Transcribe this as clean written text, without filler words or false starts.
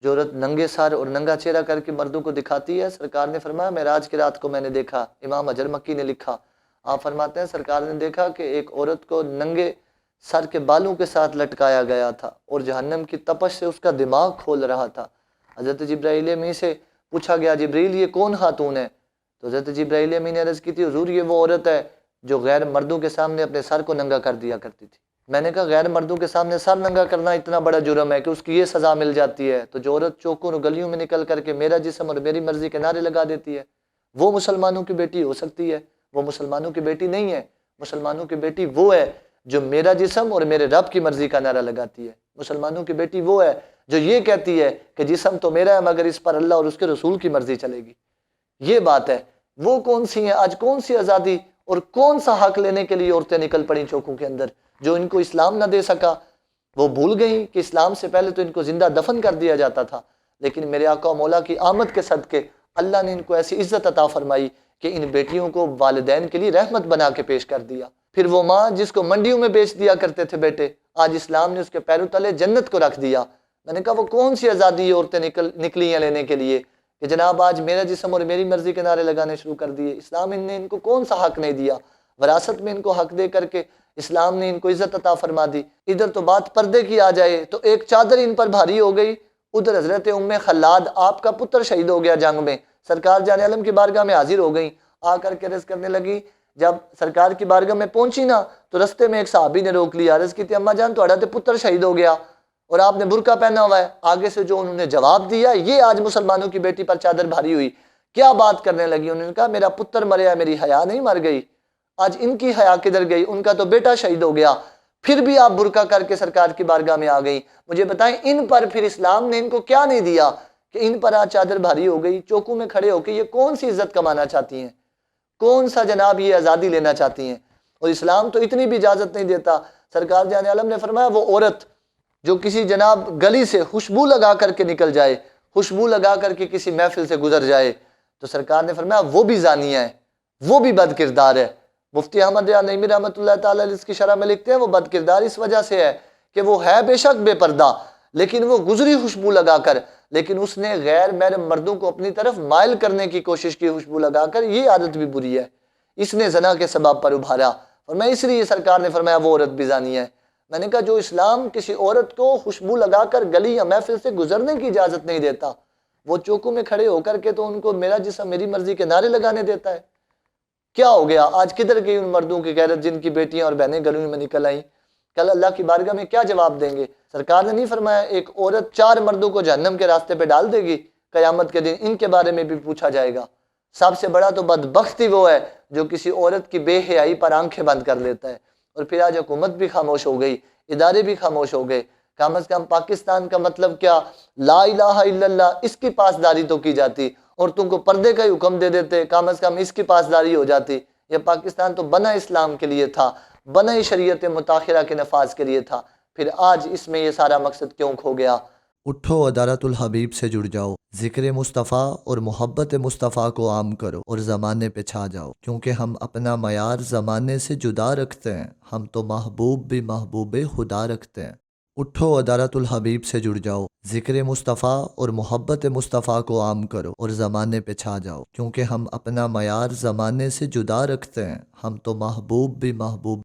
جو عورت ننگے سر اور ننگا چہرہ کر کے مردوں کو دکھاتی ہے، سرکار نے فرمایا معراج کی رات کو میں نے دیکھا، امام اجر مکی نے لکھا، آپ فرماتے ہیں سرکار نے دیکھا کہ ایک عورت کو ننگے سر کے بالوں کے ساتھ لٹکایا گیا تھا اور جہنم کی تپش سے اس کا دماغ کھول رہا تھا۔ حضرت جبرائیل امین سے پوچھا گیا جبریل یہ کون خاتون ہے؟ تو حضرت جبرائیل امین نے عرض کی تھی حضور یہ وہ عورت ہے جو غیر مردوں کے سامنے اپنے سر کو ننگا کر دیا کرتی تھی۔ میں نے کہا غیر مردوں کے سامنے سر ننگا کرنا اتنا بڑا جرم ہے کہ اس کی یہ سزا مل جاتی ہے، تو جو عورت چوکوں اور گلیوں میں نکل کر کے میرا جسم اور میری مرضی کے نعرے لگا دیتی ہے وہ مسلمانوں کی بیٹی ہو سکتی ہے؟ وہ مسلمانوں کی بیٹی نہیں ہے۔ مسلمانوں کی بیٹی وہ ہے جو میرا جسم اور میرے رب کی مرضی کا نعرہ لگاتی ہے۔ مسلمانوں کی بیٹی وہ ہے جو یہ کہتی ہے کہ جسم تو میرا ہے مگر اس پر اللہ اور اس کے رسول کی مرضی چلے گی۔ یہ بات ہے۔ وہ کون سی ہیں آج، کون سی آزادی اور کون سا حق لینے کے لیے عورتیں نکل پڑیں چوکوں کے اندر؟ جو ان کو اسلام نہ دے سکا، وہ بھول گئیں کہ اسلام سے پہلے تو ان کو زندہ دفن کر دیا جاتا تھا، لیکن میرے آقا و مولا کی آمد کے صدقے اللہ نے ان کو ایسی عزت عطا فرمائی کہ ان بیٹیوں کو والدین کے لیے رحمت بنا کے پیش کر دیا۔ پھر وہ ماں جس کو منڈیوں میں بیچ دیا کرتے تھے بیٹے، آج اسلام نے اس کے پیروں تلے جنت کو رکھ دیا۔ میں نے کہا وہ کون سی آزادی یہ عورتیں نکلی ہیں لینے کے لیے کہ جناب آج میرا جسم اور میری مرضی کے نعرے لگانے شروع کر دیے؟ اسلام نے ان کو کون سا حق نہیں دیا؟ وراثت میں ان کو حق دے کر کے اسلام نے ان کو عزت عطا فرما دی۔ ادھر تو بات پردے کی آ جائے تو ایک چادر ان پر بھاری ہو گئی، ادھر حضرت ام خلاد آپ کا پتر شہید ہو گیا جنگ میں، سرکار جان عالم کی بارگاہ میں حاضر ہو گئی، آ کر کے عرض کرنے لگی۔ جب سرکار کی بارگاہ میں پہنچی نا تو رستے میں ایک صحابی نے روک لیا، عرض کی تھی اماں جان تہاڈا تے پتر شہید ہو گیا اور آپ نے برقع پہنا ہوا ہے۔ آگے سے جو انہوں نے جواب دیا، یہ آج مسلمانوں کی بیٹی پر چادر بھاری ہوئی۔ کیا بات کرنے لگی؟ انہوں نے کہا میرا پتر مریا، میری حیا نہیں مر گئی۔ آج ان کی حیا کدھر گئی؟ ان کا تو بیٹا شہید ہو گیا، پھر بھی آپ برقع کر کے سرکار کی بارگاہ میں آ گئی۔ مجھے بتائیں ان پر پھر اسلام نے ان کو کیا نہیں دیا کہ ان پر آج چادر بھاری ہو گئی؟ چوکوں میں کھڑے ہو کے یہ کون سی عزت کمانا چاہتی ہیں؟ کون سا جناب یہ آزادی لینا چاہتی ہیں؟ اور اسلام تو اتنی بھی اجازت نہیں دیتا۔ سرکار جان عالم نے فرمایا وہ عورت جو کسی جناب گلی سے خوشبو لگا کر کے نکل جائے، خوشبو لگا کر کے کسی محفل سے گزر جائے، تو سرکار نے فرمایا وہ بھی زانیہ ہے، وہ بھی بد کردار ہے۔ مفتی احمد ریاض نعیمی رحمۃ اللہ تعالی علیہ اس کی شرح میں لکھتے ہیں وہ بد کردار اس وجہ سے ہے کہ وہ ہے بے شک بے پردہ، لیکن وہ گزری خوشبو لگا کر، لیکن اس نے غیر محرم مردوں کو اپنی طرف مائل کرنے کی کوشش کی خوشبو لگا کر، یہ عادت بھی بری ہے۔ اس نے زنا کے سبب پر ابھارا، اور میں اس لیے سرکار نے فرمایا وہ عورت بھی زانیہ ہے۔ میں نے کہا جو اسلام کسی عورت کو خوشبو لگا کر گلی یا محفل سے گزرنے کی اجازت نہیں دیتا، وہ چوکوں میں کھڑے ہو کر کے تو ان کو میرا جسم میری مرضی کے نعرے لگانے دیتا ہے۔ کیا ہو گیا آج؟ کدھر گئی ان مردوں کی غیرت جن کی بیٹیاں اور بہنیں گلیوں میں نکل آئیں؟ کل اللہ کی بارگاہ میں کیا جواب دیں گے؟ سرکار نے نہیں فرمایا ایک عورت 4 مردوں کو جہنم کے راستے پہ ڈال دے گی قیامت کے دن؟ ان کے بارے میں بھی پوچھا جائے گا۔ سب سے بڑا تو بدبختی وہ ہے جو کسی عورت کی بے حیائی پر آنکھیں بند کر لیتا ہے۔ اور پھر آج حکومت بھی خاموش ہو گئی، ادارے بھی خاموش ہو گئے۔ کم از کم پاکستان کا مطلب کیا لا الہ الا اللہ، اس کی پاسداری تو کی جاتی، اور تم کو پردے کا ہی حکم دے دیتے، کم از کم اس کی پاسداری ہو جاتی۔ یہ پاکستان تو بنا اسلام کے لیے تھا، بنا ہی شریعت مطہرہ کے نفاذ کے لیے تھا، پھر آج اس میں یہ سارا مقصد کیوں کھو گیا؟ اٹھو عدالت الحبیب سے جڑ جاؤ، ذکر مصطفیٰ اور محبت مصطفیٰ کو عام کرو اور زمانے پہ چھا جاؤ، کیونکہ ہم اپنا معیار زمانے سے جدا رکھتے ہیں، ہم تو محبوب بھی محبوب خدا رکھتے ہیں۔ اٹھو عدالت الحبیب سے جڑ جاؤ، ذکر مصطفیٰ اور محبت مصطفیٰ کو عام کرو اور زمانے پہ چھا جاؤ، کیونکہ ہم اپنا معیار زمانے سے جدا رکھتے ہیں، ہم تو محبوب بھی محبوب